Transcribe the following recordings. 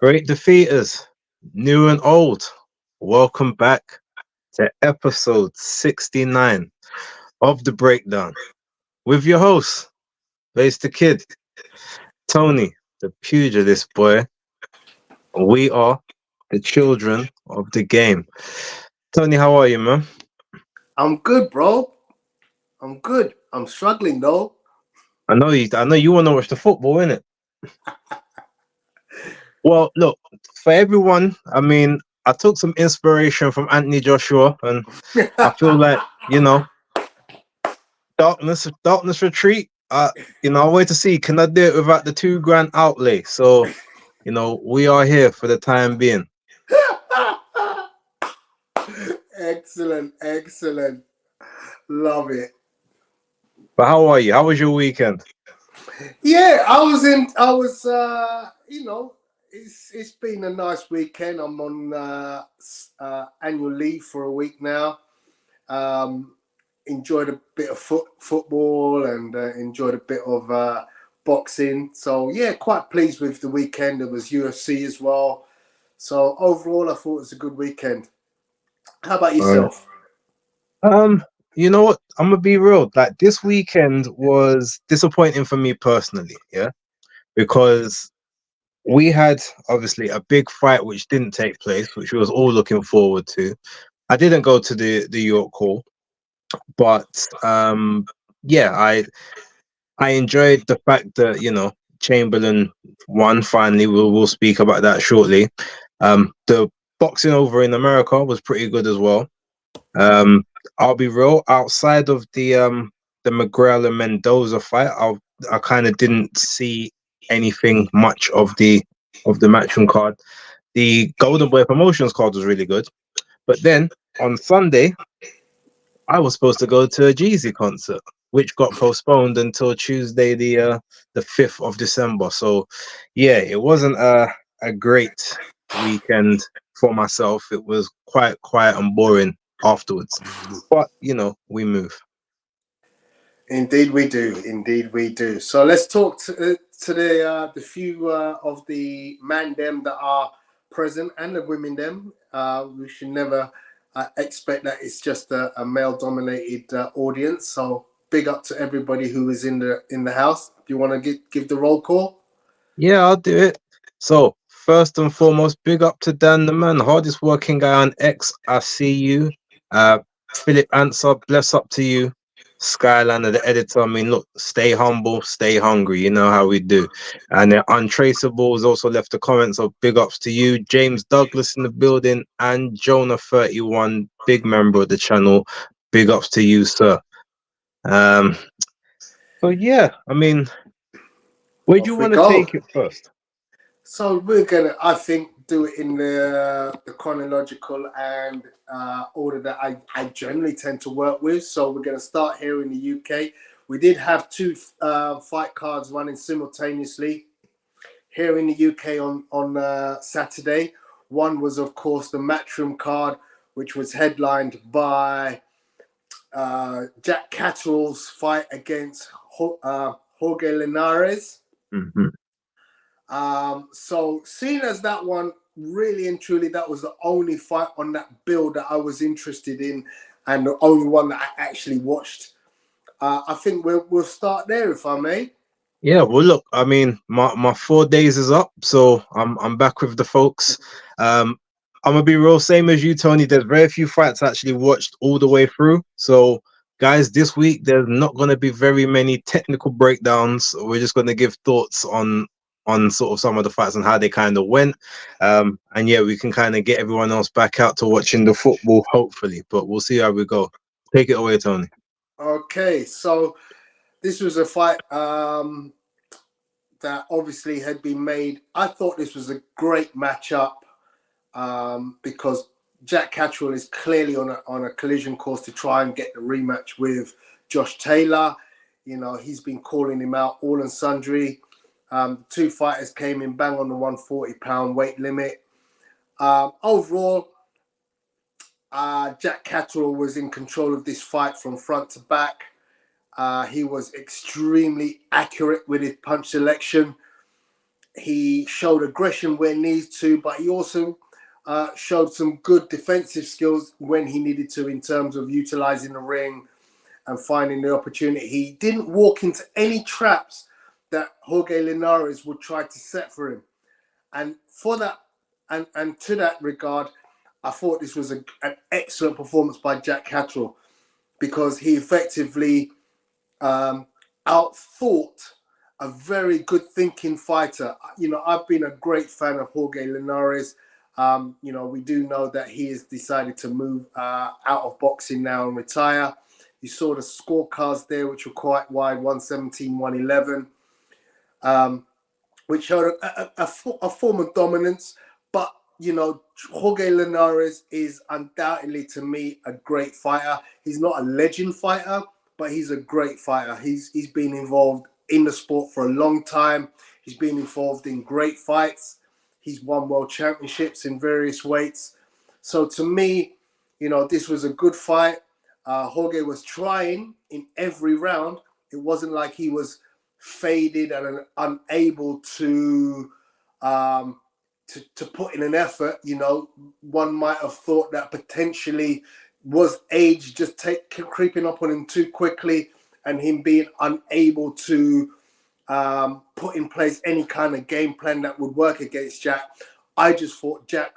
Great defeaters, new and old. Welcome back to episode 69 of The Breakdown with your host, BaseDaKID, Tony, the Pugilist Boy. We are the children of the game. Tony, how are you, man? I'm good, bro. I'm good. I'm struggling though. I know you want to watch the football, innit? Well, look, for everyone, I took some inspiration from Anthony Joshua, and I feel like, you know, darkness retreat. I wait to see, can I do it without the 2 grand outlay? So, we are here for the time being. Excellent, excellent. Love it. But how are you? How was your weekend? Yeah, it's been a nice weekend. I'm on annual leave for a week now. Enjoyed a bit of football and enjoyed a bit of boxing. So yeah, quite pleased with the weekend. There was UFC as well. So overall, I thought it was a good weekend. How about All right. yourself? You know what? I'm gonna be real. Like, this weekend was disappointing for me personally, yeah, because we had obviously a big fight which didn't take place, which we was all looking forward to. I didn't go to the York Hall, but yeah, I enjoyed the fact that Chamberlain won finally. We'll speak about that shortly. The boxing over in America was pretty good as well. I'll be real. Outside of the McGrail and Mendoza fight, I kind of didn't see anything much of the matchroom card. The Golden Boy Promotions card was really good, but then on Sunday I was supposed to go to a Jeezy concert, which got postponed until Tuesday, the 5th of December. So, yeah, it wasn't a great weekend for myself. It was quite quiet and boring afterwards. But we move. Indeed, we do. Indeed, we do. So let's talk to the few of the man them that are present and the women them. We should never expect that it's just a male dominated audience. So big up to everybody who is in the house. Do you want to give the roll call? Yeah, I'll do it. So, first and foremost, big up to Dan the man, hardest working guy on X. I see you. Philip Answer, bless up to you. Skylander, the editor. I mean, look, stay humble, stay hungry. You know how we do. And Untraceable has also left a comment, so big ups to you. James Douglas in the building, and Jonah31, big member of the channel. Big ups to you, sir. So yeah, where do you Off we want to go. take it first? So we're gonna, I think, do it in the chronological and order that I generally tend to work with. So we're gonna start here in the UK. We did have two fight cards running simultaneously here in the UK on Saturday. One was, of course, the Matchroom card, which was headlined by Jack Catterall's fight against Jorge Linares. Mm-hmm. So seeing as that one, really and truly, that was the only fight on that bill that I was interested in and the only one that I actually watched. I think we'll start there, if I may. Yeah, well, look, my 4 days is up, so I'm back with the folks. I'm gonna be real, same as you, Tony. There's very few fights I actually watched all the way through. So, guys, this week there's not gonna be very many technical breakdowns. We're just gonna give thoughts on sort of some of the fights and how they kind of went. And yeah, we can kind of get everyone else back out to watching the football, hopefully. But we'll see how we go. Take it away, Tony. Okay, so this was a fight that obviously had been made. I thought this was a great matchup because Jack Catterall is clearly on a collision course to try and get the rematch with Josh Taylor. He's been calling him out all and sundry. Two fighters came in bang on the 140-pound weight limit. Overall, Jack Catterall was in control of this fight from front to back. He was extremely accurate with his punch selection. He showed aggression where needs to, but he also showed some good defensive skills when he needed to, in terms of utilizing the ring and finding the opportunity. He didn't walk into any traps that Jorge Linares would try to set for him. And for that, and to that regard, I thought this was an excellent performance by Jack Catterall, because he effectively outthought a very good thinking fighter. You know, I've been a great fan of Jorge Linares. You know, we do know that he has decided to move out of boxing now and retire. You saw the scorecards there, which were quite wide, 117, 111, which showed a form of dominance. But, you know, Jorge Linares is undoubtedly, to me, a great fighter. He's not a legend fighter, but he's a great fighter. He's been involved in the sport for a long time. He's been involved in great fights. He's won world championships in various weights. So to me, you know, this was a good fight. Jorge was trying in every round. It wasn't like he was faded and unable to put in an effort. You know, one might have thought that potentially was age just creeping up on him too quickly, and him being unable to put in place any kind of game plan that would work against Jack. I just thought Jack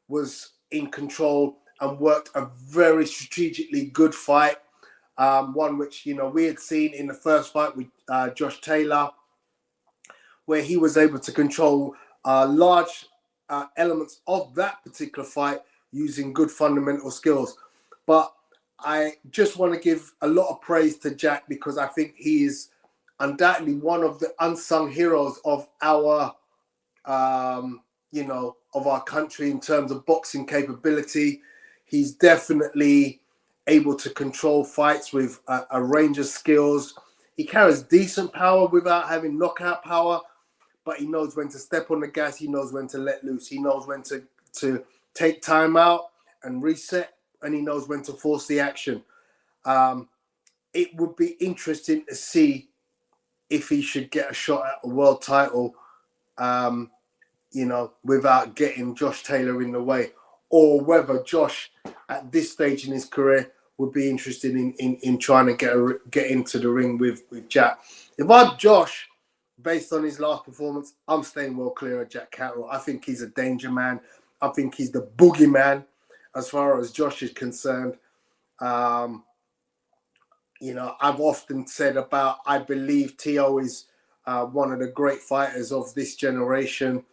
was in control and worked a very strategically good fight. One which, you know, we had seen in the first fight with Josh Taylor, where he was able to control large elements of that particular fight using good fundamental skills. But I just want to give a lot of praise to Jack, because I think he is undoubtedly one of the unsung heroes of our, you know, of our country in terms of boxing capability. He's definitely able to control fights with a range of skills. He carries decent power without having knockout power, but he knows when to step on the gas. He knows when to let loose. He knows when to take time out and reset, and he knows when to force the action. It would be interesting to see if he should get a shot at a world title, you know, without getting Josh Taylor in the way, or whether Josh, at this stage in his career, would be interested in trying to get into the ring with Jack. If I'm Josh, based on his last performance, I'm staying well clear of Jack Catterall. I think he's a danger man. I think he's the boogeyman as far as Josh is concerned. You know, I've often said I believe T.O. is one of the great fighters of this generation.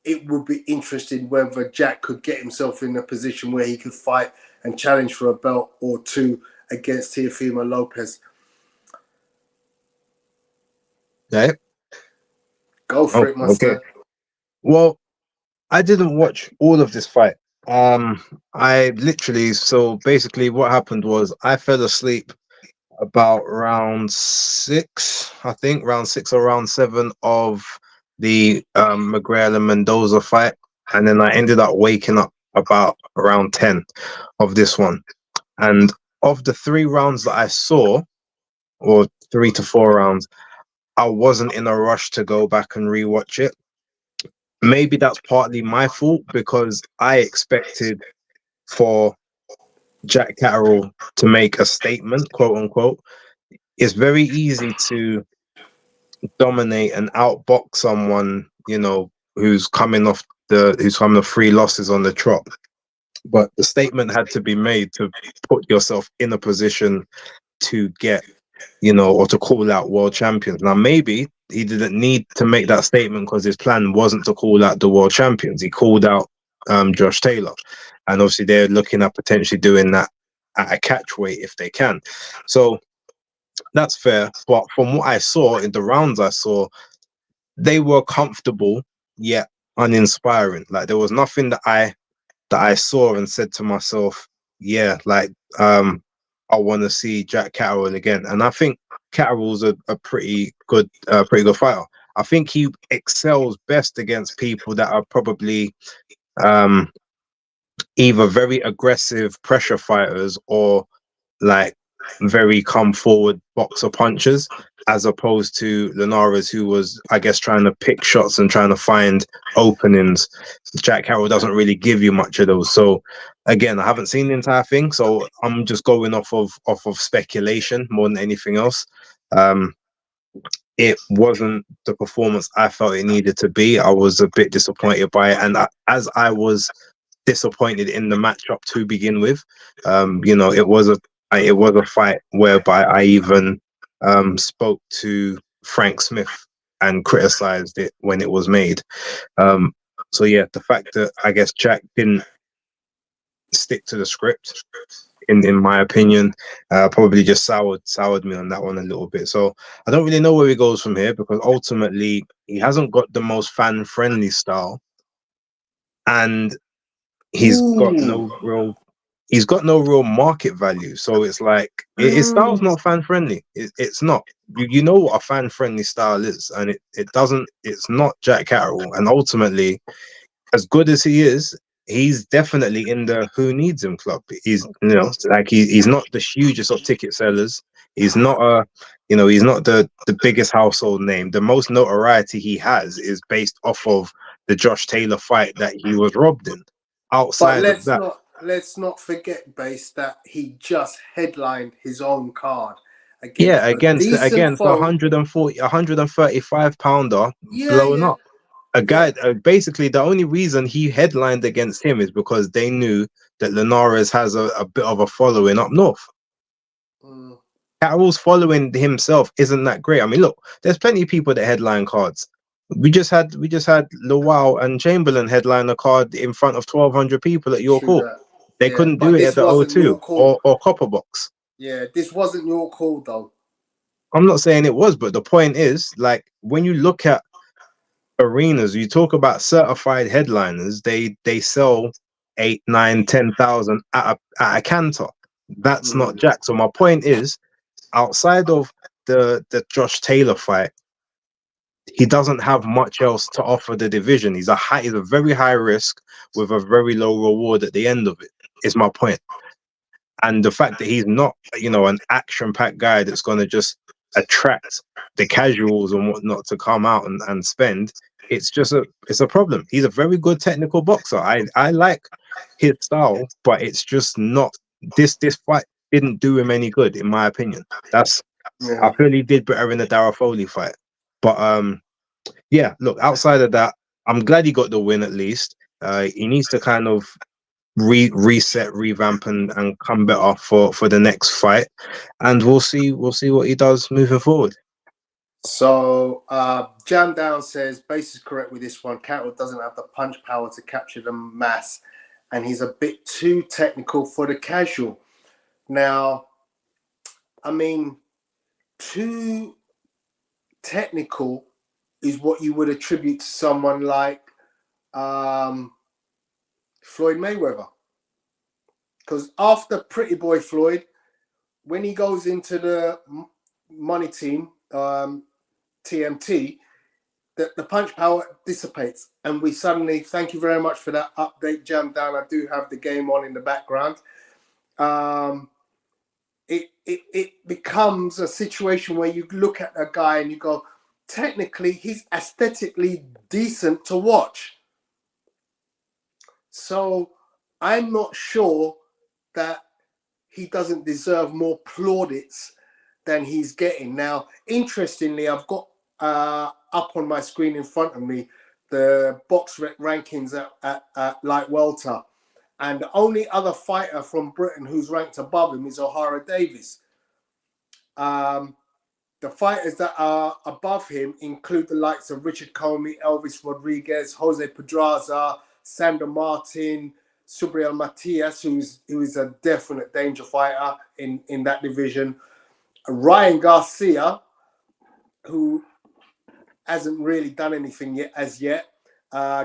It would be interesting whether Jack could get himself in a position where he could fight and challenge for a belt or two against Teofimo Lopez. Yeah. Go for it, Master. Okay. Well, I didn't watch all of this fight. I literally, so basically what happened was I fell asleep about round 6, I think, round 6 or round 7 of the McGrail and Mendoza fight, and then I ended up waking up about around 10 of this one. And of the 3 rounds that I saw, or 3 to 4 rounds, I wasn't in a rush to go back and rewatch it. Maybe that's partly my fault, because I expected for Jack Catterall to make a statement, quote unquote. It's very easy to dominate and outbox someone, you know, who's coming off 3 losses on the trot. But the statement had to be made to put yourself in a position to get, you know, or to call out world champions. Now, maybe he didn't need to make that statement because his plan wasn't to call out the world champions. He called out Josh Taylor. And obviously they're looking at potentially doing that at a catch weight if they can. So that's fair. But from what I saw in the rounds I saw, they were comfortable yet uninspiring. Like, there was nothing that I saw and said to myself, yeah, like I want to see Jack Catterall again. And I think Catterall's a pretty good fighter. I think he excels best against people that are probably either very aggressive pressure fighters or like very come forward boxer punchers, as opposed to Linares, who was, I guess, trying to pick shots and trying to find openings. Jack Catterall doesn't really give you much of those. So again, I haven't seen the entire thing, so I'm just going off of speculation more than anything else. It wasn't the performance I felt it needed to be. I was a bit disappointed by it, and as I was disappointed in the matchup to begin with, it was a fight whereby I even spoke to Frank Smith and criticized it when it was made. So yeah, the fact that I guess Jack didn't stick to the script, in my opinion, probably just soured me on that one a little bit. So I don't really know where he goes from here, because ultimately he hasn't got the most fan friendly style, and he's got no real market value. So it's like his style's not fan friendly. It's not. You know what a fan friendly style is, and it's not Jack Catterall. And ultimately, as good as he is, he's definitely in the who needs him club. He's he's not the hugest of ticket sellers. He's not he's not the biggest household name. The most notoriety he has is based off of the Josh Taylor fight that he was robbed in. Outside of that, let's not forget, Base, that he just headlined his own card against against a 135 pounder blowing up. A guy, basically, the only reason he headlined against him is because they knew that Linares has a bit of a following up north. Catterall's following himself isn't that great. I mean, look, there's plenty of people that headline cards. We just had Lawal and Chamberlain headline a card in front of 1,200 people at York Hall. They couldn't do it at the O2 or Copper Box. Yeah, this wasn't your call, though. I'm not saying it was, but the point is, like, when you look at arenas, you talk about certified headliners, they sell 8, 9, 10,000 at a canter. That's not Jack. So my point is, outside of the Josh Taylor fight, he doesn't have much else to offer the division. He's a very high risk with a very low reward at the end of it, is my point. And the fact that he's not, an action-packed guy that's going to just attract the casuals and whatnot to come out and spend, it's a problem. He's a very good technical boxer. I like his style, but it's just not, this fight didn't do him any good, in my opinion. I feel he did better in the Darragh Foley fight. But yeah, look, outside of that, I'm glad he got the win at least. He needs to kind of reset, revamp, and come better for the next fight, and we'll see what he does moving forward. So Jam Down says Base is correct with this one. Catterall doesn't have the punch power to capture the mass, and he's a bit too technical for the casual. Now, I mean, too technical is what you would attribute to someone like Floyd Mayweather. Because after Pretty Boy Floyd, when he goes into the money team, TMT, the punch power dissipates. And we suddenly, thank you very much for that update, Jam Down. I do have the game on in the background. It becomes a situation where you look at a guy and you go, technically, he's aesthetically decent to watch. So I'm not sure that he doesn't deserve more plaudits than he's getting. Now, interestingly, I've got up on my screen in front of me the box rankings at light welter. And the only other fighter from Britain who's ranked above him is O'Hara Davies. The fighters that are above him include the likes of Richard Comey, Elvis Rodriguez, Jose Pedraza, Sandor Martin, Subriel Matias, who is a definite danger fighter in that division. Ryan Garcia, who hasn't really done anything yet as yet.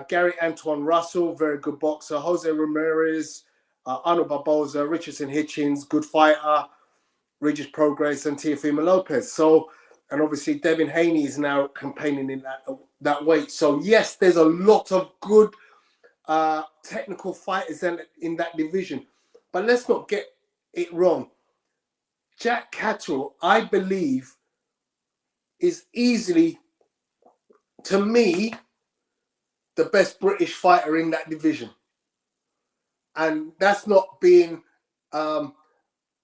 Gary Antoine Russell, very good boxer. Jose Ramirez, Arnold Barboza, Richardson Hitchens, good fighter. Regis Prograis and Teofimo Lopez. So, and obviously Devin Haney is now campaigning in that weight. So yes, there's a lot of good technical fighters in that division. But let's not get it wrong. Jack Catterall, I believe, is easily, to me, the best British fighter in that division. And that's not being a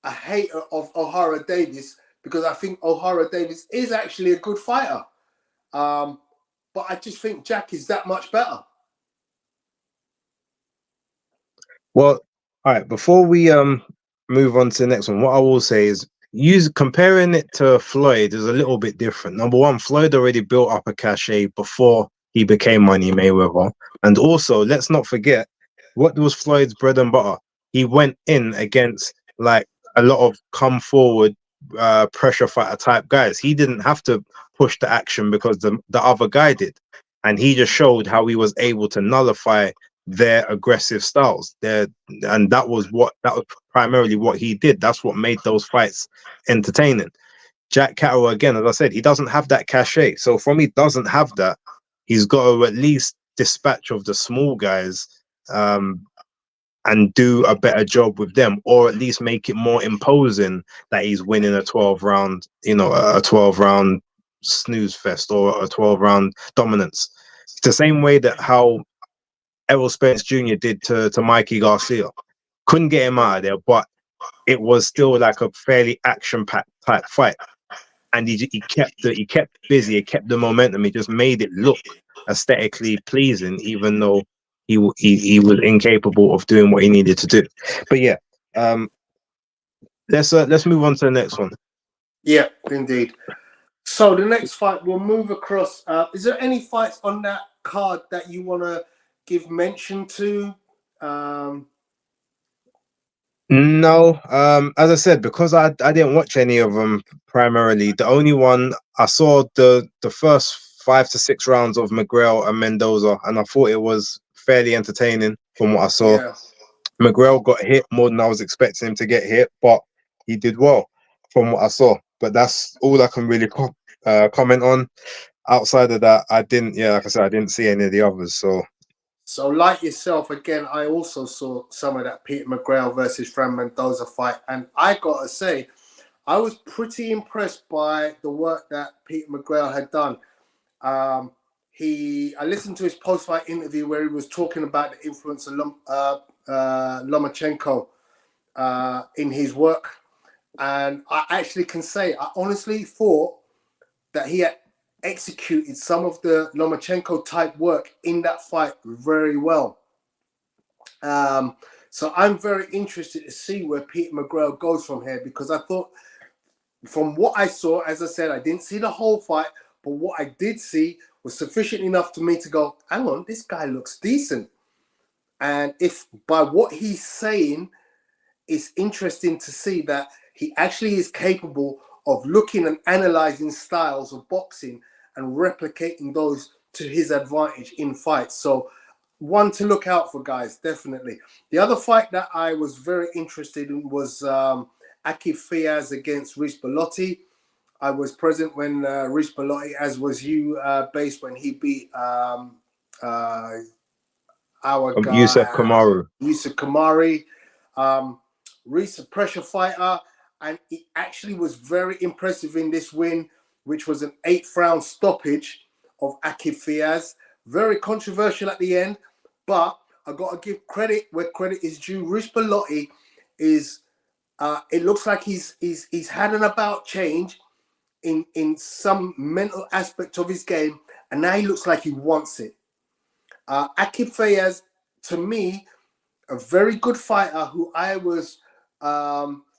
hater of O'Hara Davis, because I think O'Hara Davis is actually a good fighter. But I just think Jack is that much better. Well, all right. Before we move on to the next one, what I will say is, comparing it to Floyd is a little bit different. Number one, Floyd already built up a cachet before he became Money Mayweather, and also let's not forget what was Floyd's bread and butter. He went in against like a lot of come forward pressure fighter type guys. He didn't have to push the action because the other guy did, and he just showed how he was able to nullify their aggressive styles there, and that was primarily what he did. That's what made those fights entertaining. Jack Catterall, again, as I said, he doesn't have that cachet, so from he doesn't have that, he's got to at least dispatch of the small guys and do a better job with them, or at least make it more imposing that he's winning a 12 round, a 12 round snooze fest or a 12 round dominance. It's the same way that how Errol Spence Jr. did to Mikey Garcia. Couldn't get him out of there, but it was still like a fairly action-packed type fight. And he kept busy, he kept the momentum, he just made it look aesthetically pleasing, even though he was incapable of doing what he needed to do. But yeah, let's move on to the next one. Yeah, indeed. So the next fight, we'll move across. Is there any fights on that card that you want to give mention to? No, as I said, because I didn't watch any of them primarily. The only one I saw the first 5 to 6 rounds of McGrail and Mendoza, and I thought it was fairly entertaining from what I saw. Yeah. McGrail got hit more than I was expecting him to get hit, but he did well from what I saw. But that's all I can really comment on. Outside of that, like I said, I didn't see any of the others. So like yourself, again, I also saw some of that Peter McGrail versus Fran Mendoza fight. And I got to say, I was pretty impressed by the work that Peter McGrail had done. I listened to his post-fight interview where he was talking about the influence of Lomachenko in his work. And I actually can say, I honestly thought that he had executed some of the Lomachenko type work in that fight very well. So I'm very interested to see where Peter McGrail goes from here, because I thought, from what I saw, as I said, I didn't see the whole fight, but what I did see was sufficient enough to me to go, hang on, this guy looks decent. And if by what he's saying, it's interesting to see that he actually is capable of looking and analyzing styles of boxing and replicating those to his advantage in fights. So one to look out for, guys, definitely. The other fight that I was very interested in was Akif Fiaz against Rhys Bellotti. I was present when Rhys Bellotti, as was you, Base, when he beat our guy Yusuf Kamaru. Yusuf Kamari. Rhys, a pressure fighter, and he actually was very impressive in this win, which was an 8th round stoppage of Akif Fiaz. Very controversial at the end, but I got to give credit where credit is due. Rhys Bellotti is, it looks like he's had an about change in some mental aspect of his game, and now he looks like he wants it. Akif Fiaz, to me, a very good fighter who I was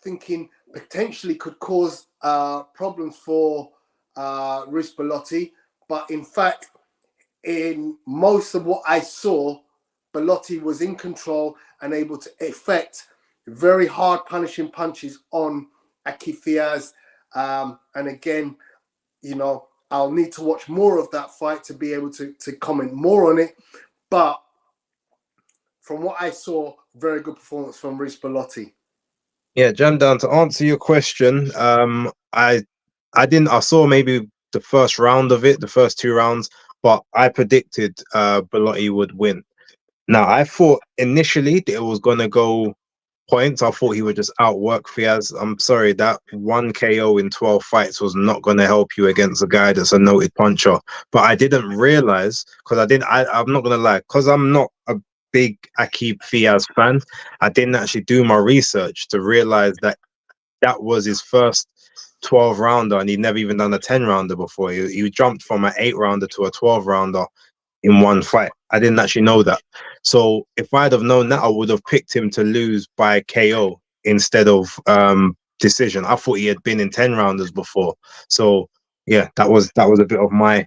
thinking potentially could cause problems for Rhys Bellotti, but in fact, in most of what I saw, Bellotti was in control and able to effect very hard punishing punches on Akif Fiaz. And again, I'll need to watch more of that fight to be able to comment more on it. But from what I saw, very good performance from Rhys Bellotti. Yeah, Jam Down, to answer your question, I saw maybe the first round of it, the first 2 rounds, but I predicted Bellotti would win. Now, I thought initially that it was going to go points. I thought he would just outwork Fiaz. I'm sorry, that one KO in 12 fights was not going to help you against a guy that's a noted puncher. But I didn't realize, because I'm not going to lie, because I'm not a big Akib Fiaz fan, I didn't actually do my research to realize that that was his first 12 rounder, and he'd never even done a 10 rounder before. He jumped from an 8 rounder to a 12 rounder in one fight. I didn't actually know that. So if I'd have known that, I would have picked him to lose by KO instead of decision. I thought he had been in 10 rounders before. So yeah, that was a bit of my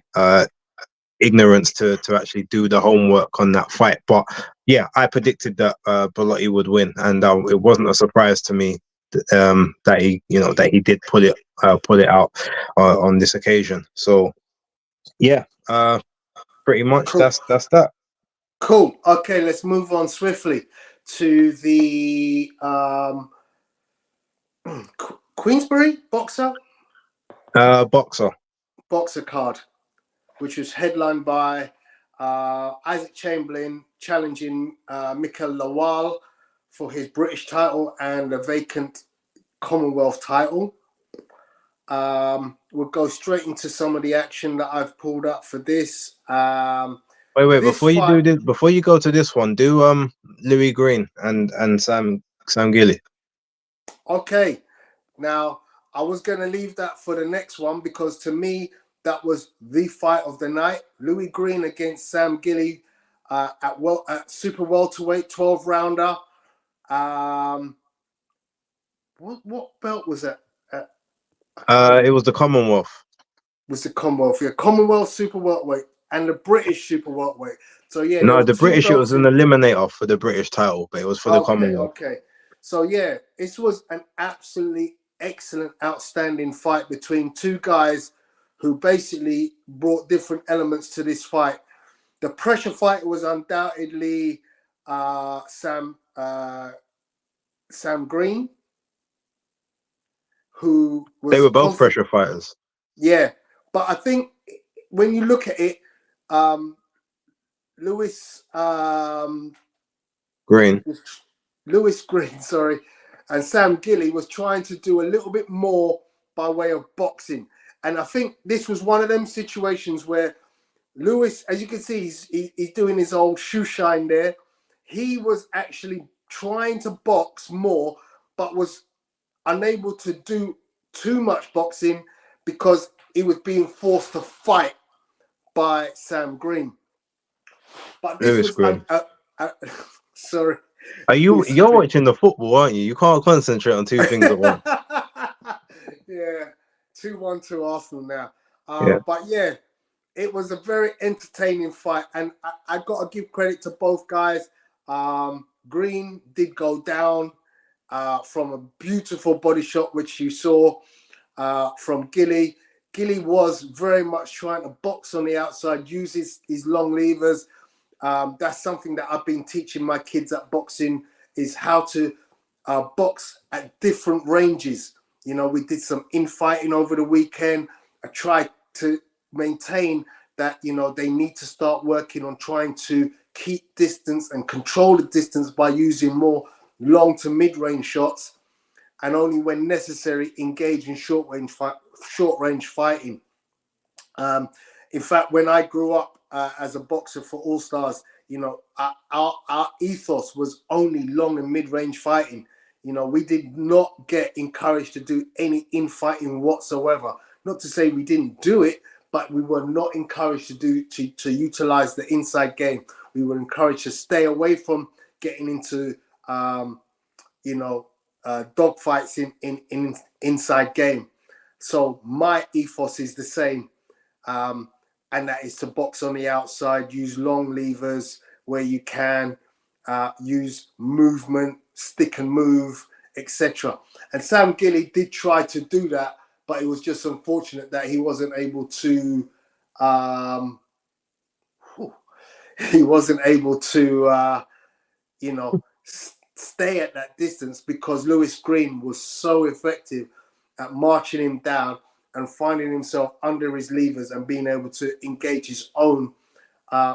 ignorance to actually do the homework on that fight. But yeah, I predicted that Bellotti would win, and it wasn't a surprise to me that he did pull it out on this occasion. So yeah, pretty much Cool. that's that. Cool. Okay, let's move on swiftly to the Queensberry boxer card, which was headlined by Isaac Chamberlain challenging Mikel Lawal for his British title and a vacant Commonwealth title. We'll go straight into some of the action that I've pulled up for this. Wait, before you go to this one, do Louis Green and Sam Gilly. Okay, now I was going to leave that for the next one because to me that was the fight of the night. Louis Green against Sam Gilly at super welterweight 12 rounder. What belt was that? It was the Commonwealth. Was the Commonwealth? Yeah, Commonwealth super welterweight and the British super welterweight. So yeah, no, the British. It was an eliminator for the British title, but it was for the Commonwealth. Okay. So yeah, this was an absolutely excellent, outstanding fight between two guys who basically brought different elements to this fight. The pressure fight was undoubtedly Sam Green, who was. They were both pressure fighters. Yeah, but I think when you look at it, Lewis Green, sorry, and Sam Gilly was trying to do a little bit more by way of boxing. And I think this was one of them situations where Lewis, as you can see, he's doing his old shoe shine there. He was actually trying to box more, but was unable to do too much boxing because he was being forced to fight by Sam Green. But this Lewis Green. Sorry. You're watching the football, aren't you? You can't concentrate on two things at once. Yeah, 2-1 to Arsenal now. Yeah. But yeah, it was a very entertaining fight, and I got to give credit to both guys. Green did go down from a beautiful body shot, which you saw from Gilly. Gilly was very much trying to box on the outside, use his long levers. That's something that I've been teaching my kids at boxing, is how to box at different ranges. You know, we did some infighting over the weekend. I tried to maintain that, you know, they need to start working on trying to keep distance and control the distance by using more long to mid-range shots, and only when necessary engage in short-range fighting. In fact, when I grew up as a boxer for All Stars, you know, our ethos was only long and mid-range fighting. You know, we did not get encouraged to do any infighting whatsoever. Not to say we didn't do it, but we were not encouraged to utilize the inside game. We were encouraged to stay away from getting into, dog fights in inside game. So my ethos is the same. And that is to box on the outside, use long levers where you can, use movement, stick and move, etc. And Sam Gilly did try to do that, but it was just unfortunate that he wasn't able to stay at that distance, because Lewis Green was so effective at marching him down and finding himself under his levers and being able to engage his own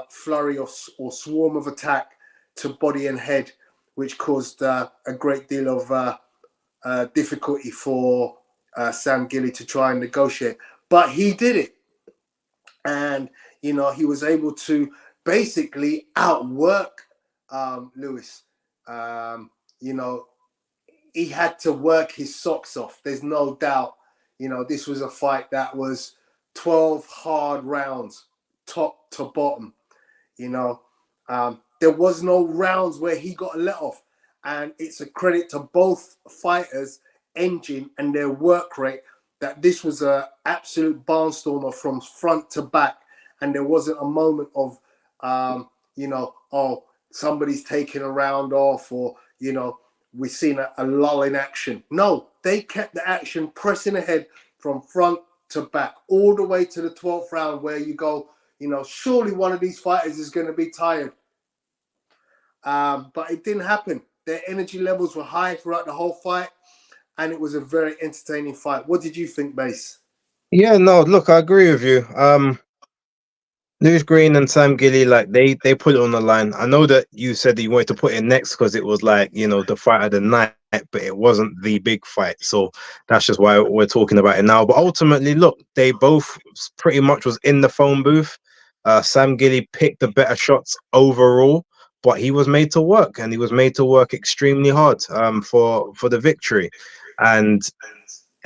flurry or swarm of attack to body and head. which caused a great deal of difficulty for Sam Gilly to try and negotiate. But he did it. And, you know, he was able to basically outwork Lewis. You know, he had to work his socks off. There's no doubt. You know, this was a fight that was 12 hard rounds, top to bottom. You know, there was no rounds where he got a let off. And it's a credit to both fighters' engine and their work rate that this was an absolute barnstormer from front to back. And there wasn't a moment of, you know, oh, somebody's taking a round off, or, you know, we've seen a lull in action. No, they kept the action pressing ahead from front to back, all the way to the 12th round, where you go, you know, surely one of these fighters is going to be tired. But it didn't happen. Their energy levels were high throughout the whole fight, and it was a very entertaining fight. What did you think, Base? Yeah, no, look, I agree with you. Lewis Green and Sam Gilly, like they put it on the line. I know that you said that you wanted to put it next because it was like, you know, the fight of the night, but it wasn't the big fight. So that's just why we're talking about it now. But ultimately, look, they both pretty much was in the phone booth. Sam Gilly picked the better shots overall, but he was made to work, and he was made to work extremely hard for the victory. And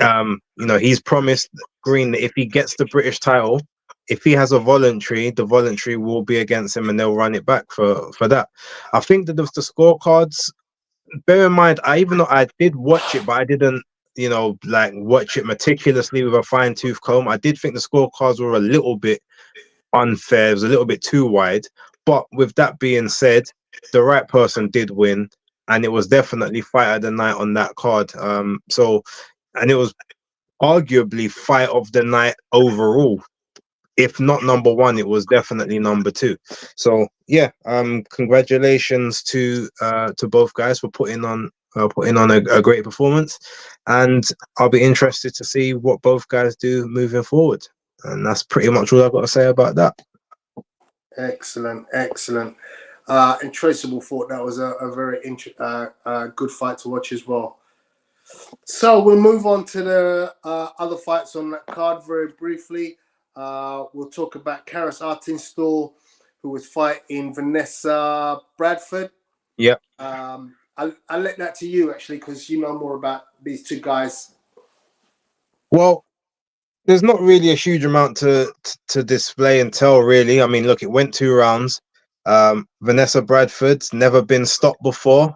you know, he's promised Green that if he gets the British title, if he has a voluntary, the voluntary will be against him, and they'll run it back for that. I think that the scorecards. Bear in mind, even though I did watch it, but I didn't, you know, like watch it meticulously with a fine tooth comb. I did think the scorecards were a little bit unfair. It was a little bit too wide. But with that being said, the right person did win, and it was definitely fight of the night on that card. And it was arguably fight of the night overall. If not number one, it was definitely number two. So yeah, congratulations to both guys for putting on a great performance, and I'll be interested to see what both guys do moving forward. And that's pretty much all I've got to say about that. Excellent, excellent. And Traceable thought that was a very good fight to watch as well. So we'll move on to the other fights on that card very briefly. We'll talk about Karis Artinstall, who was fighting Vanessa Bradford. Yeah. I'll let that to you, actually, because you know more about these two guys. Well, there's not really a huge amount to display and tell, really. I mean, look, it went 2 rounds. Vanessa Bradford's never been stopped before.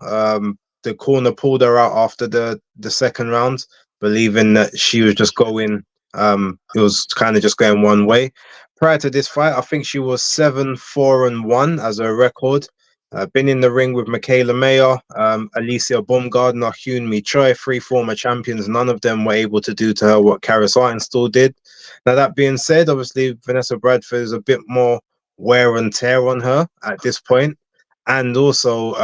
The corner pulled her out after the second round, believing that she was just going. It was kind of just going one way. Prior to this fight, I think she was 7-4-1 as a record. Been in the ring with Michaela Mayer, Alicia Baumgardner, Hyun Mi Choi, 3 former champions. None of them were able to do to her what Karis Artinstall did. Now, that being said, obviously, Vanessa Bradford is a bit more wear and tear on her at this point. And also,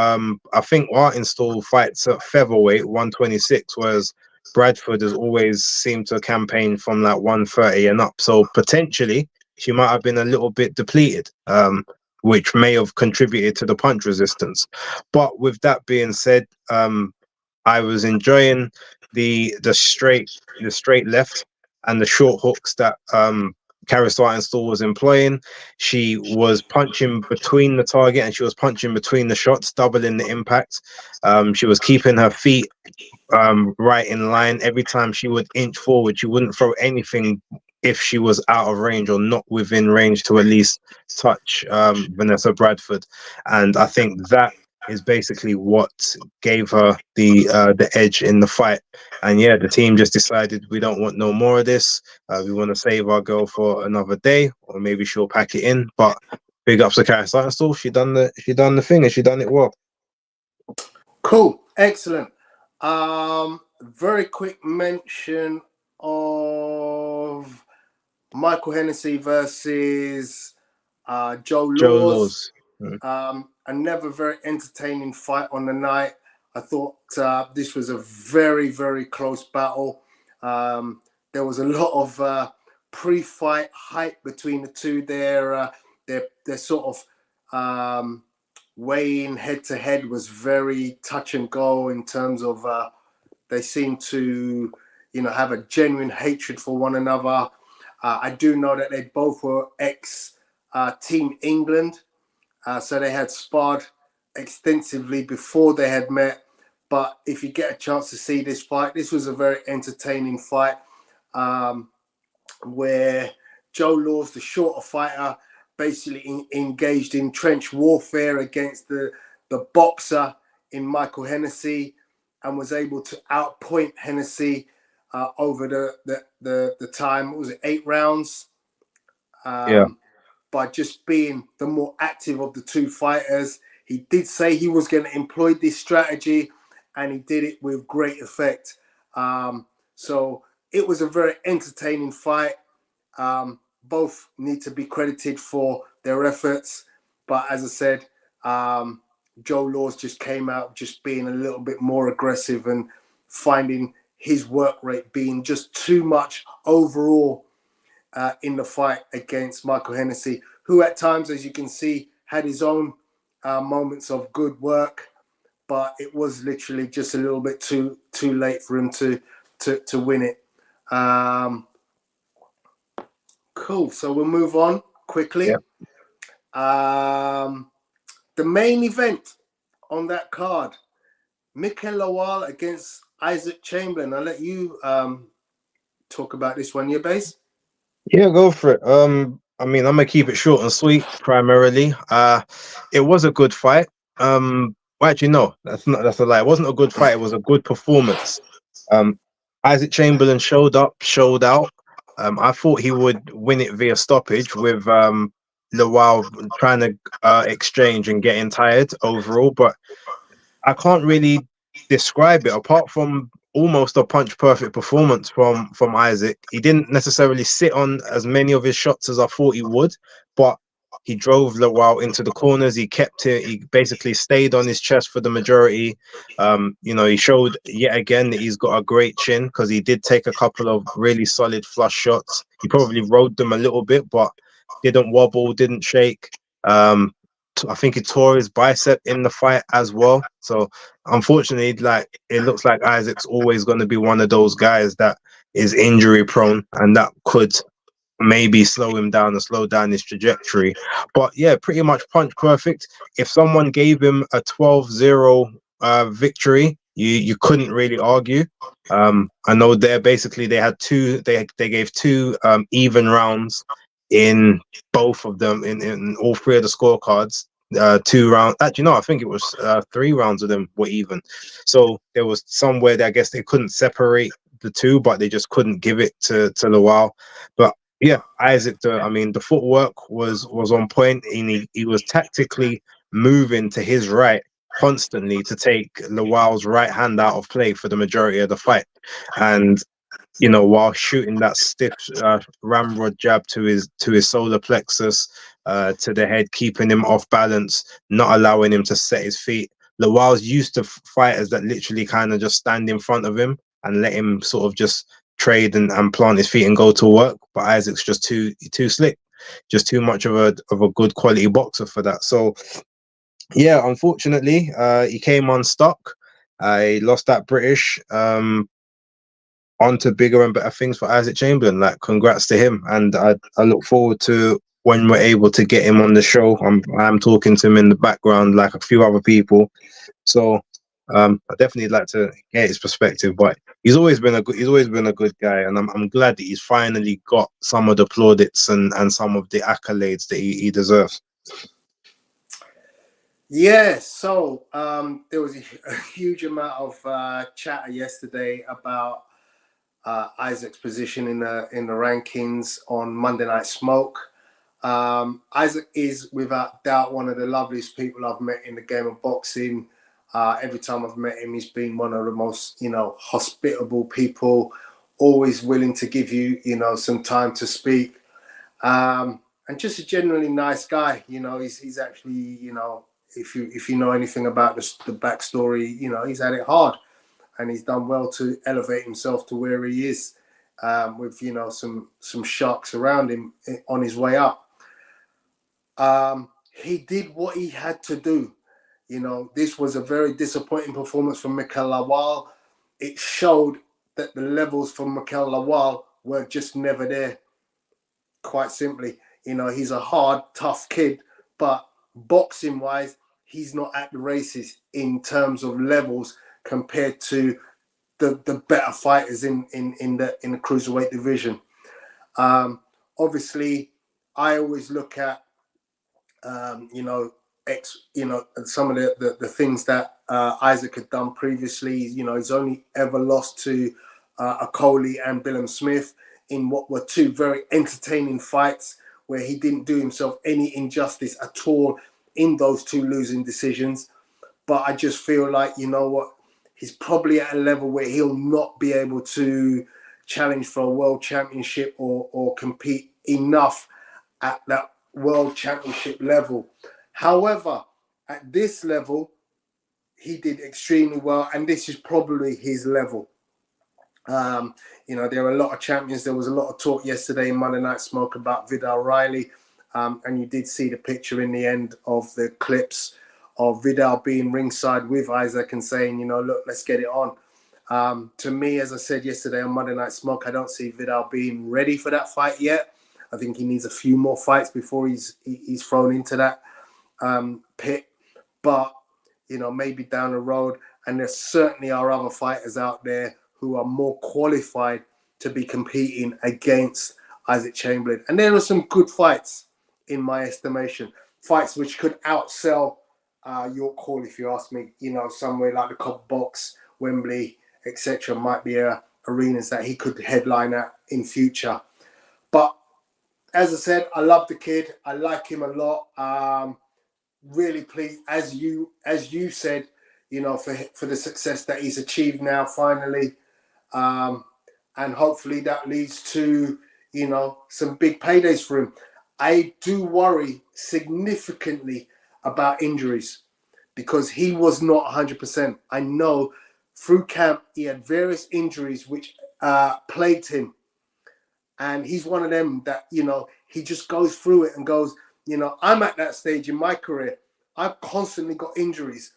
I think Artinstall fights at featherweight, 126, whereas Bradford has always seemed to campaign from like 130 and up. So potentially, she might have been a little bit depleted. Which may have contributed to the punch resistance. But with that being said, I was enjoying the straight left and the short hooks that Karis Artinstall was employing. She was punching between the target and she was punching between the shots, doubling the impact. She was keeping her feet right in line. Every time she would inch forward, she wouldn't throw anything if she was out of range or not within range to at least touch Vanessa Bradford. And I think that is basically what gave her the edge in the fight. And yeah, the team just decided we don't want no more of this. We want to save our girl for another day, or maybe she'll pack it in. But big ups to Karis Artinstall. She done the thing, and she done it well. Cool, excellent. Very quick mention of Michael Hennessy versus Joe Laws. Another very entertaining fight on the night. I thought this was a very, very close battle. There was a lot of pre-fight hype between the two. They're sort of weighing head to head was very touch and go in terms of they seemed to, have a genuine hatred for one another. I do know that they both were ex-Team England, so they had sparred extensively before they had met. But if you get a chance to see this fight, this was a very entertaining fight where Joe Laws, the shorter fighter, basically engaged in trench warfare against the boxer in Michael Hennessy and was able to outpoint Hennessy over the time. What was it, 8 rounds? By just being the more active of the two fighters. He did say he was going to employ this strategy, and he did it with great effect. So it was a very entertaining fight. Both need to be credited for their efforts. But as I said, Joe Laws just came out just being a little bit more aggressive and finding his work rate being just too much overall in the fight against Michael Hennessy, who at times, as you can see, had his own moments of good work, but it was literally just a little bit too late for him to win it. Cool. So we'll move on quickly. Yep. The main event on that card, Mikel Lawal against Isaac Chamberlain. I'll let you talk about this one, your base. Yeah, go for it. I mean, I'm gonna keep it short and sweet primarily. It was a good fight. Well, actually, no, that's a lie. It wasn't a good fight. It was a good performance. Isaac Chamberlain showed up, showed out. I thought he would win it via stoppage with Lawal trying to exchange and getting tired overall, but I can't really describe it apart from almost a punch perfect performance from Isaac. He didn't necessarily sit on as many of his shots as I thought he would, but he drove Lawal into the corners. He kept it. He basically stayed on his chest for the majority. He showed yet again that he's got a great chin because he did take a couple of really solid flush shots. He probably rode them a little bit, but didn't wobble, didn't shake. I think he tore his bicep in the fight as well. So unfortunately, like it looks like Isaac's always going to be one of those guys that is injury prone, and that could maybe slow him down and slow down his trajectory. But yeah, pretty much punch perfect. If someone gave him a 12-0 victory, you couldn't really argue. I know they had they gave two even rounds in both of them, in all three of the scorecards. 2 rounds, actually no, I think it was 3 rounds of them were even. So there was somewhere that I guess they couldn't separate the two, but they just couldn't give it to Lawal. But yeah, Isaac, the footwork was on point, and he was tactically moving to his right constantly to take Lawal's right hand out of play for the majority of the fight. And while shooting that stiff ramrod jab to his solar plexus, to the head, keeping him off balance, not allowing him to set his feet. Lawal's used to fighters that literally kind of just stand in front of him and let him sort of just trade and plant his feet and go to work. But Isaac's just too slick, just too much of a good quality boxer for that. So yeah, unfortunately, he came unstuck. I lost that British. On to bigger and better things for Isaac Chamberlain. Like, congrats to him, and I look forward to when we're able to get him on the show. I'm talking to him in the background like a few other people, so I definitely like to get his perspective. But he's always been a good guy, and I'm glad that he's finally got some of the plaudits and some of the accolades that he deserves. Yeah, so there was a huge amount of chatter yesterday about Isaac's position in the rankings on Monday Night Smoke. Isaac is without doubt one of the loveliest people I've met in the game of boxing. Every time I've met him, he's been one of the most, hospitable people, always willing to give you, some time to speak. And just a generally nice guy. He's actually, if you know anything about the backstory, he's had it hard. And he's done well to elevate himself to where he is, with some sharks around him on his way up. He did what he had to do. You know, this was a very disappointing performance from Mikel Lawal. It showed that the levels from Mikel Lawal were just never there. Quite simply, you know, he's a hard, tough kid, but boxing wise, he's not at the races in terms of levels compared to the better fighters in the cruiserweight division. Obviously, I always look at you know, some of the things that Isaac had done previously. You know, he's only ever lost to a Coley and Billum Smith in what were two very entertaining fights where he didn't do himself any injustice at all in those two losing decisions. But I just feel like, you know what, he's probably at a level where he'll not be able to challenge for a world championship or compete enough at that world championship level. However, at this level, he did extremely well, and this is probably his level. You know, there are a lot of champions. There was a lot of talk yesterday in Monday Night Smoke about Vidal Riley, and you did see the picture in the end of the clips of Vidal being ringside with Isaac and saying, you know, look, let's get it on. To me, as I said yesterday on Monday Night Smoke, I don't see Vidal being ready for that fight yet. I think he needs a few more fights before he's thrown into that pit. But, you know, maybe down the road. And there certainly are other fighters out there who are more qualified to be competing against Isaac Chamberlain. And there are some good fights, in my estimation. Fights which could outsell York Hall, if you ask me. You know, somewhere like the Copper Box, Wembley, etc. might be arenas that he could headline at in future. But as I said, I love the kid. I like him a lot. Really pleased, as you said, you know, for the success that he's achieved now, finally. And hopefully that leads to, you know, some big paydays for him. I do worry significantly about injuries because he was not 100%. I know through camp he had various injuries which plagued him. And he's one of them that, you know, he just goes through it and goes, you know, I'm at that stage in my career. I've constantly got injuries.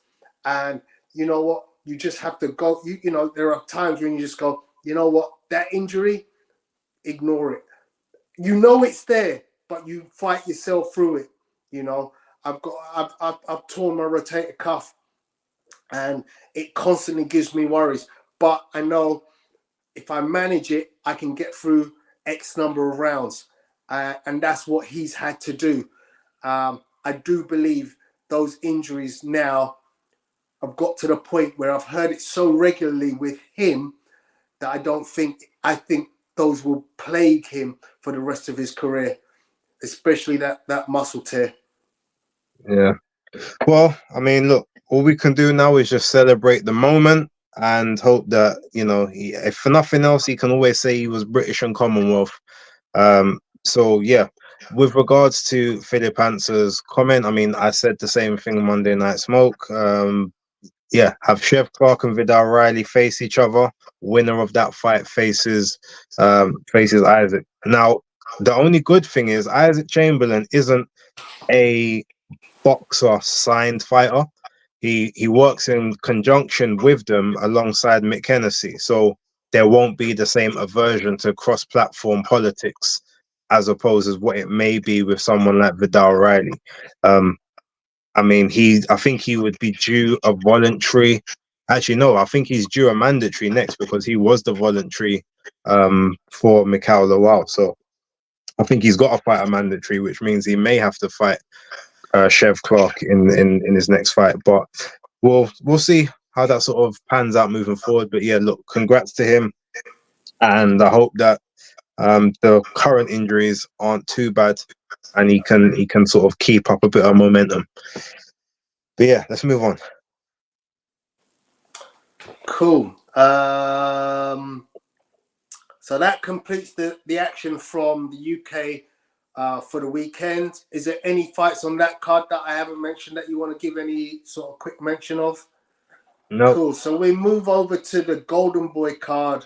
And you know what? You just have to go. You know, there are times when you just go, you know what? That injury, ignore it. You know it's there, but you fight yourself through it. You know, I've torn my rotator cuff and it constantly gives me worries. But I know if I manage it, I can get through X number of rounds. And that's what he's had to do. I do believe those injuries now have got to the point where I've heard it so regularly with him that I think those will plague him for the rest of his career, especially that muscle tear. Yeah. Well, I mean, look, all we can do now is just celebrate the moment and hope that, you know, if for nothing else, he can always say he was British and Commonwealth. So yeah, with regards to Philip Answer's comment, I mean, I said the same thing Monday Night Smoke. Yeah, have Chev Clark and Vidal Riley face each other. Winner of that fight faces Isaac. Now, the only good thing is Isaac Chamberlain isn't a boxer signed fighter. He works in conjunction with them alongside Mick Hennessy. So there won't be the same aversion to cross-platform politics as opposed to what it may be with someone like Vidal Riley. I mean, I think he would be due a voluntary. Actually, no, I think he's due a mandatory next because he was the voluntary for Mikel Lawal. So I think he's got to fight a mandatory, which means he may have to fight Chev Clark in his next fight. But we'll see how that sort of pans out moving forward. But yeah, look, congrats to him, and I hope that the current injuries aren't too bad, and he can sort of keep up a bit of momentum. But yeah, let's move on. Cool. So that completes the action from the UK for the weekend. Is there any fights on that card that I haven't mentioned that you want to give any sort of quick mention of? No. Cool. So we move over to the Golden Boy card,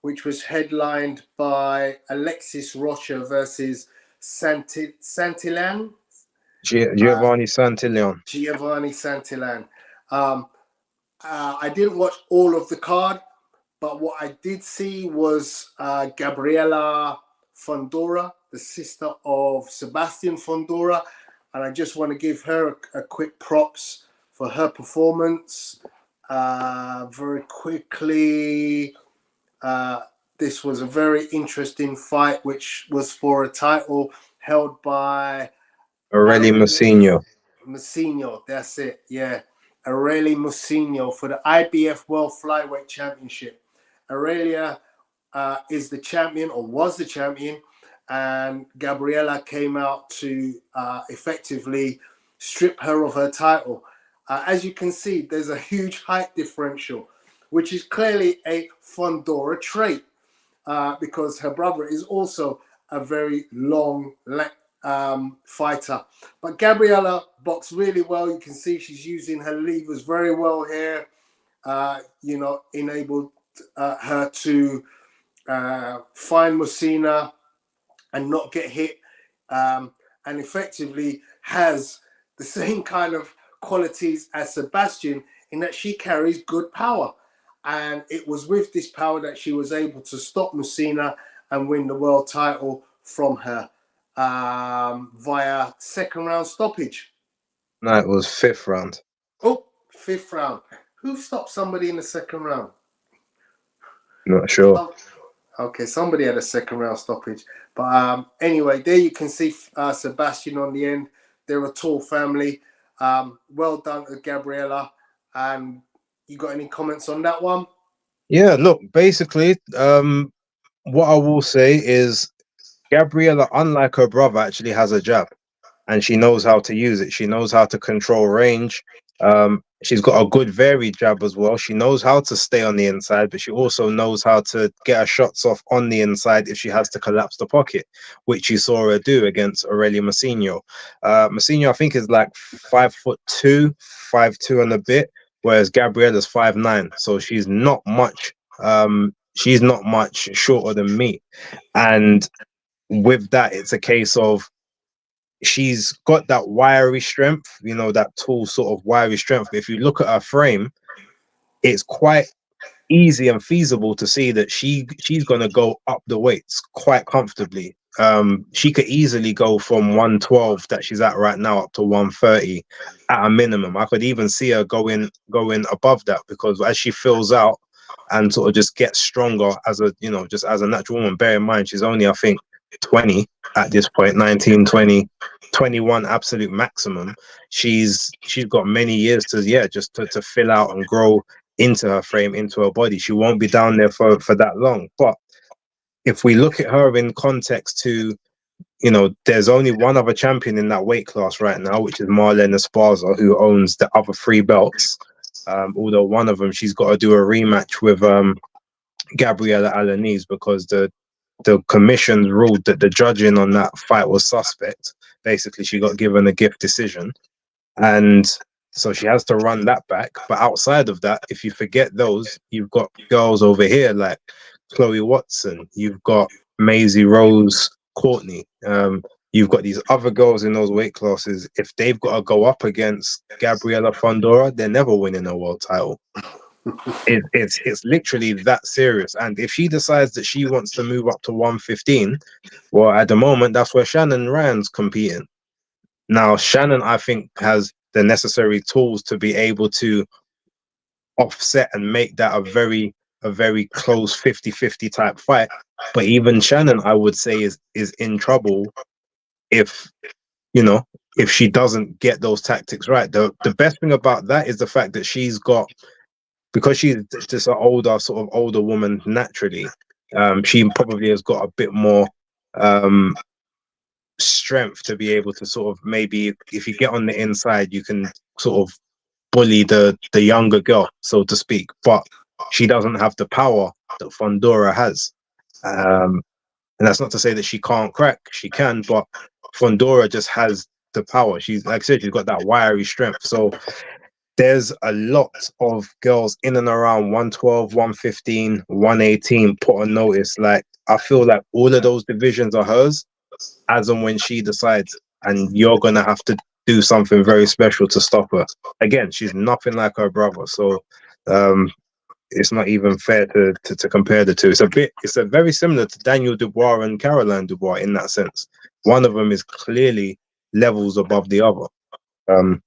which was headlined by Alexis Rocha versus Santillan. Giovani Santillan. Giovani Santillan. I didn't watch all of the card, but what I did see was Gabriella Fondora, the sister of Sebastian Fondora, and I just want to give her a quick props for her performance. Very quickly, this was a very interesting fight, which was for a title held by Aureli Mousinho. Mousinho, that's it, yeah. Aureli Mousinho for the IBF World Flyweight Championship. Aurelia is the champion, or was the champion, and Gabriella came out to effectively strip her of her title. As you can see, there's a huge height differential, which is clearly a Fondora trait, because her brother is also a very long fighter. But Gabriella boxed really well. You can see she's using her levers very well here. Enabled her to find Mousinho and not get hit, and effectively has the same kind of qualities as Sebastian in that she carries good power. And it was with this power that she was able to stop Mousinho and win the world title from her via second round stoppage. No, it was 5th round. Oh, 5th round. Who stopped somebody in the second round? Not sure. Okay, somebody had a second round stoppage. But anyway, there you can see Sebastian on the end. They're a tall family. Well done to Gabriella. And you got any comments on that one? Yeah, look, basically, what I will say is Gabriella, unlike her brother, actually has a jab, and she knows how to use it. She knows how to control range. She's got a good varied jab as well. She knows how to stay on the inside, but she also knows how to get her shots off on the inside if she has to collapse the pocket, which you saw her do against Aureli Mousinho. Mousinho, I think, is like 5'2", 5'2" and a bit, whereas Gabriella's 5'9", so she's not much. She's not much shorter than me, and with that, it's a case of she's got that wiry strength, that tall sort of wiry strength. But if you look at her frame, it's quite easy and feasible to see that she's going to go up the weights quite comfortably. She could easily go from 112 that she's at right now up to 130 at a minimum. I could even see her going above that, because as she fills out and sort of just gets stronger as a, just as a natural woman, bear in mind, she's only, I think, 20 at this point, 19, 20, 21 absolute maximum. She's got many years to just to fill out and grow into her frame, into her body. She won't be down there for that long. But if we look at her in context to, there's only one other champion in that weight class right now, which is Marlene Esparza, who owns the other 3 belts. Although one of them, she's got to do a rematch with Gabriella Alaniz, because the commission ruled that the judging on that fight was suspect. Basically, she got given a gift decision, and so she has to run that back. But outside of that, if you forget those, you've got girls over here like Chloe Watson, you've got Maisie Rose Courtney, you've got these other girls in those weight classes. If they've got to go up against Gabriella Fondora, they're never winning a world title. It's literally that serious. And if she decides that she wants to move up to 115, well, at the moment, that's where Shannon Ryan's competing. Now, Shannon, I think, has the necessary tools to be able to offset and make that a very close 50-50 type fight. But even Shannon, I would say, is in trouble if she doesn't get those tactics right. The best thing about that is the fact that she's got, because she's just an older woman naturally, she probably has got a bit more strength to be able to sort of, maybe if you get on the inside, you can sort of bully the younger girl, so to speak. But she doesn't have the power that Fondora has. And that's not to say that she can't crack. She can, but Fondora just has the power. She's, like I said, she's got that wiry strength. So there's a lot of girls in and around 112, 115, 118 put on notice. Like, I feel like all of those divisions are hers as and when she decides. and you're gonna have to do something very special to stop her. Again, she's nothing like her brother, so it's not even fair to compare the two. It's a very similar to Daniel Dubois and Caroline Dubois in that sense. One of them is clearly levels above the other. But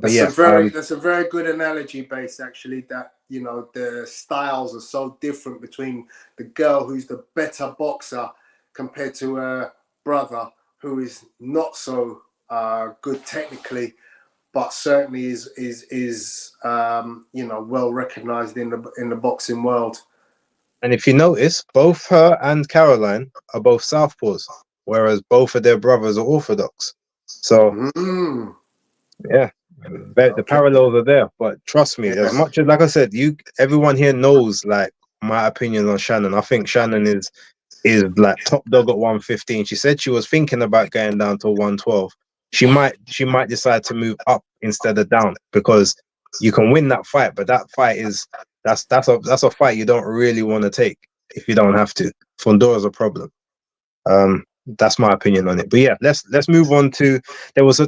That's yeah, a very good analogy, Base. Actually, that the styles are so different between the girl who's the better boxer compared to her brother, who is not so good technically, but certainly is well recognized in the boxing world. and if you notice, both her and Caroline are both southpaws, whereas both of their brothers are orthodox. So yeah, the Okay. parallels are there. But trust me, as Yeah. much as, like I said, everyone here knows like my opinion on Shannon. I think Shannon is like top dog at 115. She said she was thinking about going down to 112. She might decide to move up instead of down, because you can win that fight, but that fight is that's a fight you don't really want to take if you don't have to. Fondora's a problem. That's my opinion on it. But yeah, let's move on to there was a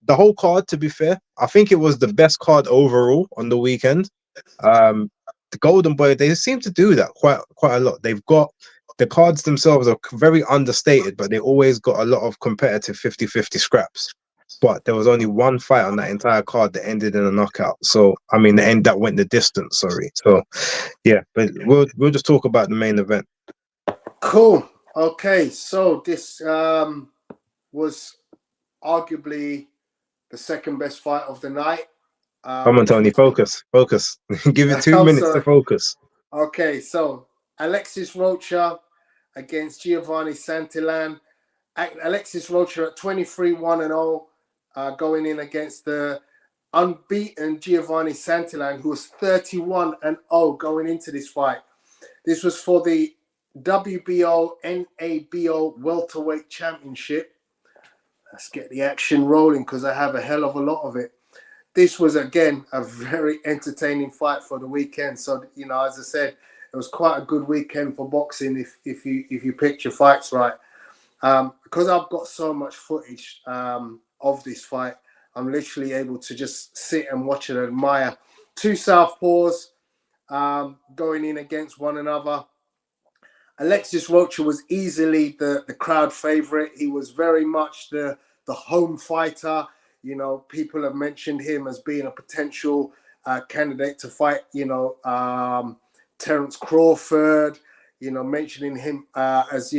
the whole card, to be fair. I think it was the best card overall on the weekend. The Golden Boy, they seem to do that quite a lot. They've got the cards themselves are very understated, but they always got a lot of competitive 50-50 scraps. But there was only one fight on that entire card that ended in a knockout. So I mean, the end that went the distance. Sorry. So yeah, but we'll just talk about the main event. Cool. Okay, so this was arguably the second best fight of the night. Come on, Tony, focus. Give it 2 minutes to focus. Okay, so Alexis Rocha against Giovani Santillan. Alexis Rocha at 23-1-0, going in against the unbeaten Giovani Santillan, who was 31-0 going into this fight. This was for the WBO NABO welterweight championship. Let's get the action rolling because I have a hell of a lot of it. This was again a very entertaining fight for the weekend. So as I said, it was quite a good weekend for boxing if you picked your fights right. Because I've got so much footage of this fight, I'm literally able to just sit and watch and admire two southpaws going in against one another. Alexis Rocha was easily the crowd favorite. He was very much the home fighter. People have mentioned him as being a potential candidate to fight, Terence Crawford, mentioning him as,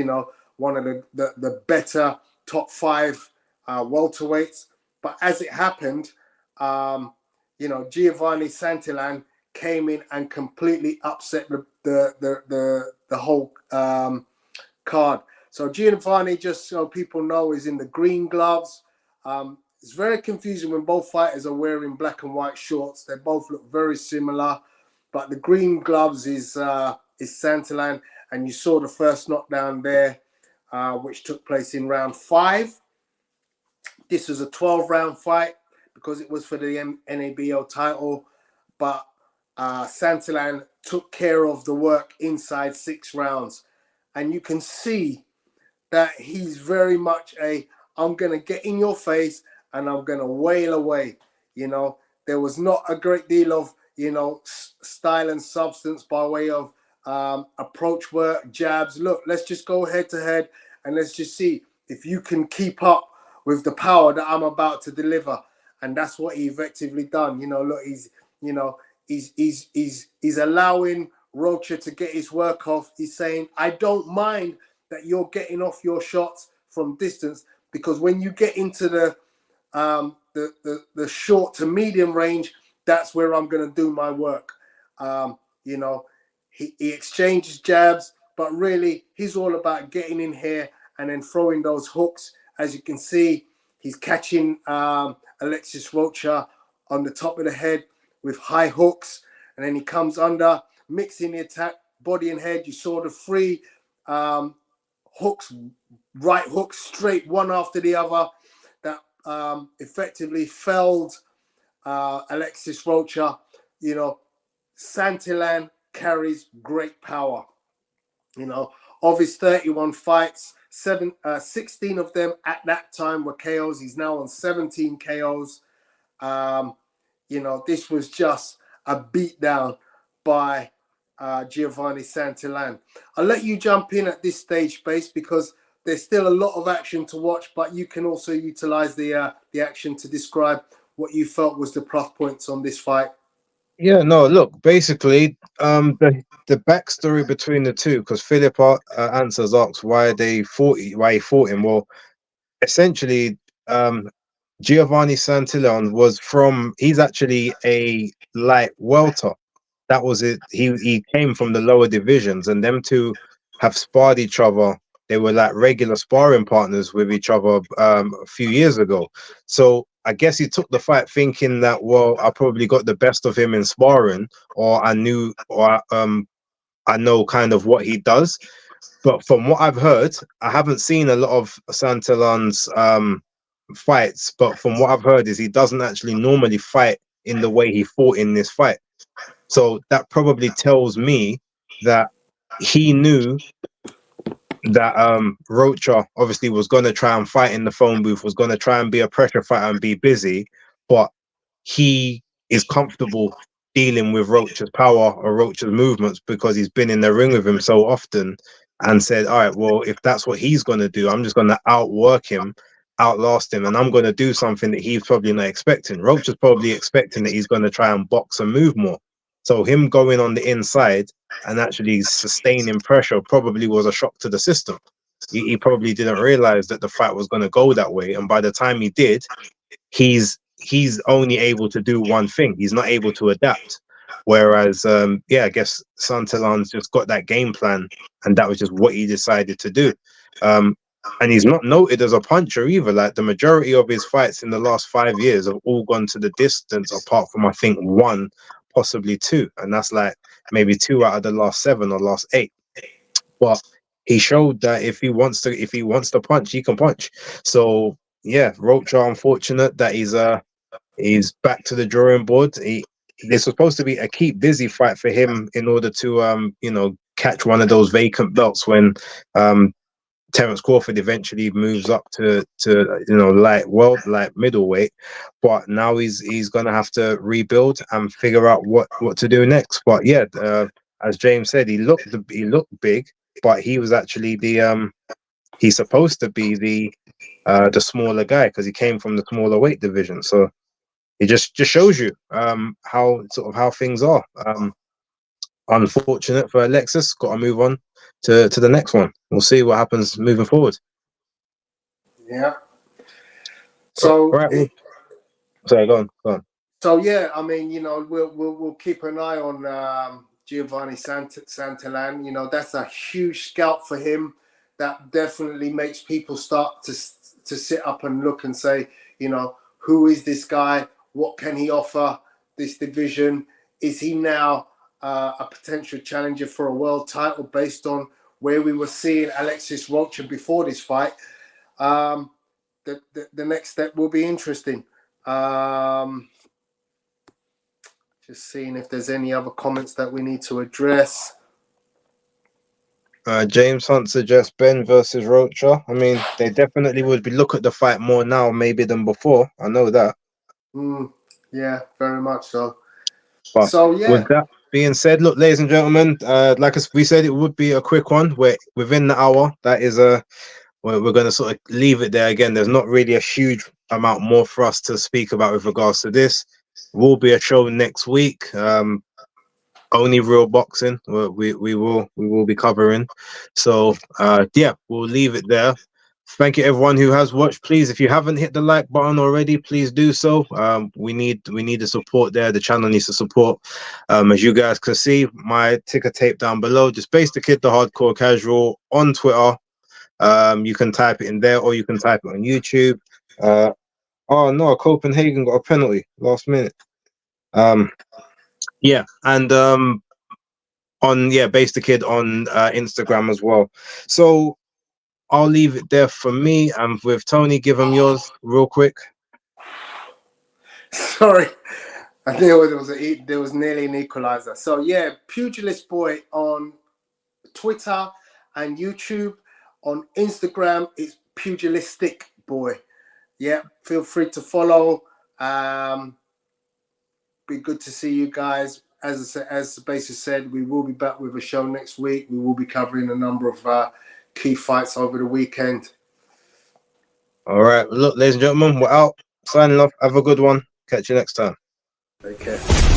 one of the better top 5 welterweights. But as it happened, Giovani Santillan came in and completely upset the whole card. So Giovanni, just so people know, is in the green gloves. It's very confusing when both fighters are wearing black and white shorts. They both look very similar, but the green gloves is Santillan, and you saw the first knockdown there, which took place in round 5. This was a 12-round fight because it was for the NABO title, but Santillan took care of the work inside 6 rounds. And you can see that he's very much I'm going to get in your face and I'm going to wail away. There was not a great deal of, style and substance by way of approach work, jabs. Look, let's just go head to head and let's just see if you can keep up with the power that I'm about to deliver. And that's what he effectively done. Look, he's allowing Rocha to get his work off. He's saying, I don't mind that you're getting off your shots from distance, because when you get into the short to medium range, that's where I'm going to do my work. He exchanges jabs, but really he's all about getting in here and then throwing those hooks. As you can see, he's catching Alexis Rocha on the top of the head with high hooks, and then he comes under, mixing the attack, body and head. You saw the 3 hooks, right hooks, straight one after the other, that effectively felled Alexis Rocha. Santillan carries great power. Of his 31 fights, 16 of them at that time were KOs. He's now on 17 KOs. This was just a beatdown by Giovani Santillan. I'll let you jump in at this stage, Base, because there's still a lot of action to watch, but you can also utilize the action to describe what you felt was the plus points on this fight. Yeah, no, look, basically, the backstory between the two, because Philip answers asks why he fought him. Well, essentially, Giovani Santillan he's actually a light welter. That was it. He came from the lower divisions, and them two have sparred each other. They were like regular sparring partners with each other a few years ago. So I guess he took the fight thinking that, well, I probably got the best of him in sparring, or I know kind of what he does. But from what I've heard, I haven't seen a lot of Santillan's fights, but from what I've heard is he doesn't actually normally fight in the way he fought in this fight. So that probably tells me that he knew that Rocha obviously was going to try and fight in the phone booth, was going to try and be a pressure fighter and be busy, but he is comfortable dealing with Rocha's power or Rocha's movements because he's been in the ring with him so often, and said, all right, well, if that's what he's going to do, I'm just going to outwork him, outlast him, and I'm going to do something that he's probably not expecting. Rocha's probably expecting that he's going to try and box and move more. So him going on the inside and actually sustaining pressure probably was a shock to the system. He probably didn't realize that the fight was going to go that way. And by the time he did, he's only able to do one thing. He's not able to adapt. Whereas, I guess Santillan's just got that game plan, and that was just what he decided to do. And he's not noted as a puncher either. Like the majority of his fights in the last 5 years have all gone to the distance, apart from I think one, possibly two, and that's like maybe 2 out of the last 7 or last 8. But he showed that if he wants to punch, he can punch. So yeah, Rocha, unfortunate that he's back to the drawing board. This was supposed to be a keep busy fight for him in order to catch one of those vacant belts when Terence Crawford eventually moves up to light middleweight, but now he's gonna have to rebuild and figure out what to do next. But yeah, as James said, he looked big, but he was actually he's supposed to be the smaller guy because he came from the smaller weight division. So it just shows you how things are. Unfortunate for Alexis, got to move on to the next one. We'll see what happens moving forward. Yeah. So right. Sorry, go on. So yeah, I mean, we'll keep an eye on Giovani Santillan. That's a huge scout for him. That definitely makes people start to sit up and look and say, who is this guy? What can he offer this division? Is he now a potential challenger for a world title based on where we were seeing Alexis Rocha before this fight? The next step will be interesting. Just seeing if there's any other comments that we need to address. James Hunt suggests Ben versus Rocha. I mean, they definitely would look at the fight more now maybe than before. I know that. Yeah, very much so. But so yeah. With that being said, look, ladies and gentlemen, like we said, it would be a quick one. We're within the hour. That is we're going to sort of leave it there. Again, there's not really a huge amount more for us to speak about with regards to this. Will be a show next week. Only real boxing. We will be covering. So we'll leave it there. Thank you everyone who has watched. Please, if you haven't hit the like button already, please do so. We need the support there. The channel needs the support. As you guys can see, my ticker tape down below. Just BaseDaKID, the hardcore casual on Twitter. You can type it in there, or you can type it on YouTube. Oh no, Copenhagen got a penalty last minute. And on BaseDaKID on Instagram as well. So I'll leave it there for me, and with Tony, give him yours real quick. Sorry, I knew there was nearly an equalizer. So yeah, Pugilistboy on Twitter and YouTube. On Instagram, it's Pugilistboy. Yeah, feel free to follow. Be good to see you guys. As the basis said, we will be back with a show next week. We will be covering a number of key fights over the weekend. All right. Look, ladies and gentlemen, we're out. Signing off. Have a good one. Catch you next time. Take care.